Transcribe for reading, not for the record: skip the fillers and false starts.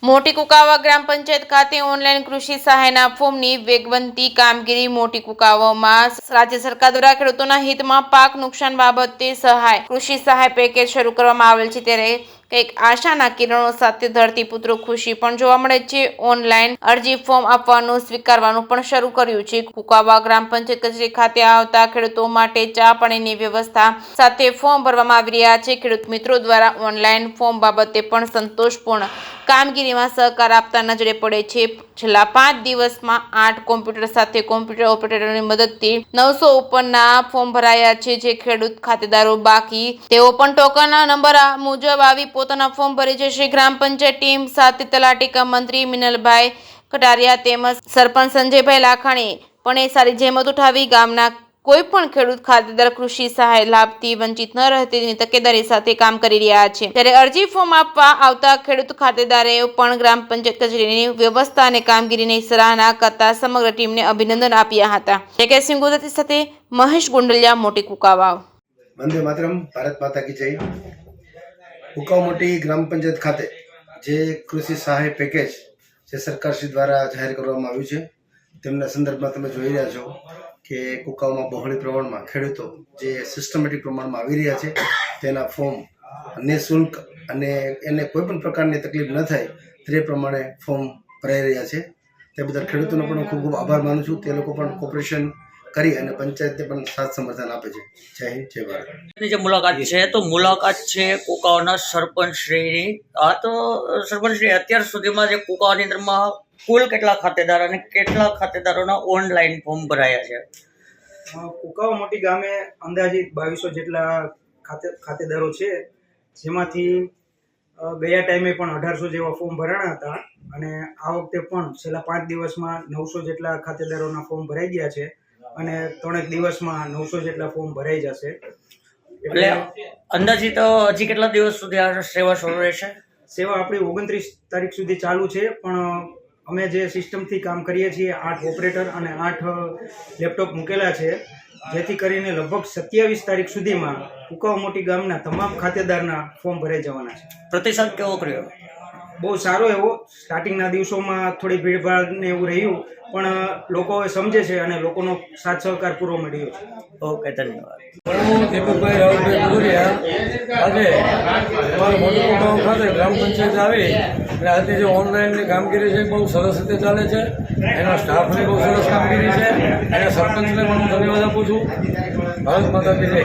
મોટી કુકાવા ગ્રામ પંચાયત ખાતે ઓનલાઈન કૃષિ સહાયના ફોર્મની વેગવંતી કામગીરી. મોટી કુકાવામાં રાજ્ય સરકાર દ્વારા ખેડૂતોના હિતમાં પાક નુકસાન બાબતે સહાય કૃષિ સહાય પેકેજ શરૂ કરવામાં આવેલ છે, ત્યારે કંઈક આશાના કિરણો સાથે ધરતીપુત્રો ખુશી પણ જોવા મળે છે. ઓનલાઈન અરજી ફોર્મ આપવાનું સ્વીકારવાનું પણ શરૂ કર્યું છે. કુકાવા ગ્રામ પંચાયત કચેરી ખાતે આવતા ખેડૂતો માટે ચા પાણીની વ્યવસ્થા સાથે ફોર્મ ભરવામાં આવી રહ્યા છે. ખેડૂત મિત્રો દ્વારા ઓનલાઈન ફોર્મ બાબતે પણ સંતોષપૂર્ણ કામગીરીમાં સહકાર આપતા નજરે પડે છે. છેલ્લા 5 દિવસમાં 8 કોમ્પ્યુટર સાથે કોમ્પ્યુટર ઓપરેટરોની મદદથી 900 ઉપરના ફોર્મ ભરાયા છે. જે ખેડૂત ખાતેદારો બાકી તેઓ પણ ટોકન નંબર મુજબ આવી પોતાના ફોર્મ ભરી જશે. ગ્રામ પંચાયત ટીમ સાથે તલાટી કમ મંત્રી મિનલભાઈ કટારિયા તેમજ સરપંચ સંજયભાઈ લાખાણી પણ એ સારી જહેમત ઉઠાવી ગામના કોઈ પણ ખેડૂત ખાતેદાર કૃષિ સહાય લાભથી વંચિત ન રહે તેની તકેદારી સાથે કામ કરી રહ્યા છે. ત્યારે અરજી ફોર્મ આપવા આવતા ખેડૂત ખાતેદારે પણ ગ્રામ પંચાયત કચેરીની વ્યવસ્થા અને કામગીરીની સરાહના કરતા સમગ્ર ટીમને અભિનંદન આપ્યા હતા. જયસિંહ ગુજરાતી સાથે મહેશ ગુંડલિયા, મોટી કુકાવાવ. વંદે માતરમ. ભારત માતા કી જય. કુકાવ મોટી ગ્રામ પંચાયત ખાતે જે કૃષિ સહાય પેકેજ જે સરકારશ્રી દ્વારા જાહેર કરવામાં આવ્યું છે, તેમના સંદર્ભમાં તમે જોઈ રહ્યા છો કે કુકાવમાં બહોળી પ્રમાણમાં ખેડૂતો જે સિસ્ટમેટિક પ્રમાણમાં આવી રહ્યા છે, તેના ફોર્મ નિઃશુલ્ક અને એને કોઈ પણ પ્રકારની તકલીફ ન થાય તે પ્રમાણે ફોર્મ ભરાઈ રહ્યા છે. તે બદલ ખેડૂતોનો પણ ખૂબ ખૂબ આભાર માનું છું. તે લોકો પણ કોઓપરેશન કરી અને પંચાયતને પણ સાથ સમર્થન આપે છે. જય હિન્દ, જય ભારત. જે મુલાકાત છે તો મુલાકાત છે કુકાવાના સરપંચશ્રીની. આ તો સરપંચશ્રી અત્યાર સુધીમાં જે કુકાવાની અંદરમાં કુલ કેટલા ખાતેદાર અને કેટલા ખાતેદારોના ઓનલાઈન ફોર્મ ભરાયા છે? કુકાવા મોટી ગામે અંદાજિત 2200 જેટલા ખાતેદારો છે, જેમાંથી ગયા ટાઈમે પણ 1800 જેવા ફોર્મ ભરાણા હતા અને આ વખતે પણ છેલ્લા 5 દિવસમાં 900 જેટલા ખાતેદારોના ફોર્મ ભરાઈ ગયા છે અને 3 દિવસમાં 900 જેટલા ફોર્મ ભરાઈ જશે. એટલે અંદાજિત હજી કેટલા દિવસ સુધી આ સેવા શરૂ રહેશે? સેવા આપણી 29 તારીખ સુધી ચાલુ છે, પણ અમે જે સિસ્ટમથી કામ કરીએ છીએ 8 ઓપરેટર અને 8 લેપટોપ મૂકેલા છે, જેથી કરીને લગભગ 27 તારીખ સુધીમાં કુકાવા મોટી ગામના તમામ ખાતેદારના ફોર્મ ભરાઈ જવાના છે. પ્રતિસાદ કેવો કર્યો? બહુ સારો એવો. સ્ટાર્ટિંગના દિવસોમાં થોડી ભીડભાડ ને એવું રહ્યું, પણ લોકો સમજે છે અને લોકોનો સાથ સહકાર પૂરો મળ્યો છે. ઓકે, ધન્યવાદ. હું દીપકભાઈ રાવલભાઈ ગુજરિયા. આજે અમારા મોટી કુકાવા ખાતે ગ્રામ પંચાયત આવી અને આજે જે ઓનલાઈનની કામગીરી છે બહુ સરસ રીતે ચાલે છે. એના સ્ટાફની બહુ સરસ કામગીરી છે. એના સરપંચને પણ હું ધન્યવાદ આપું છું. ભારત માતા કી જય.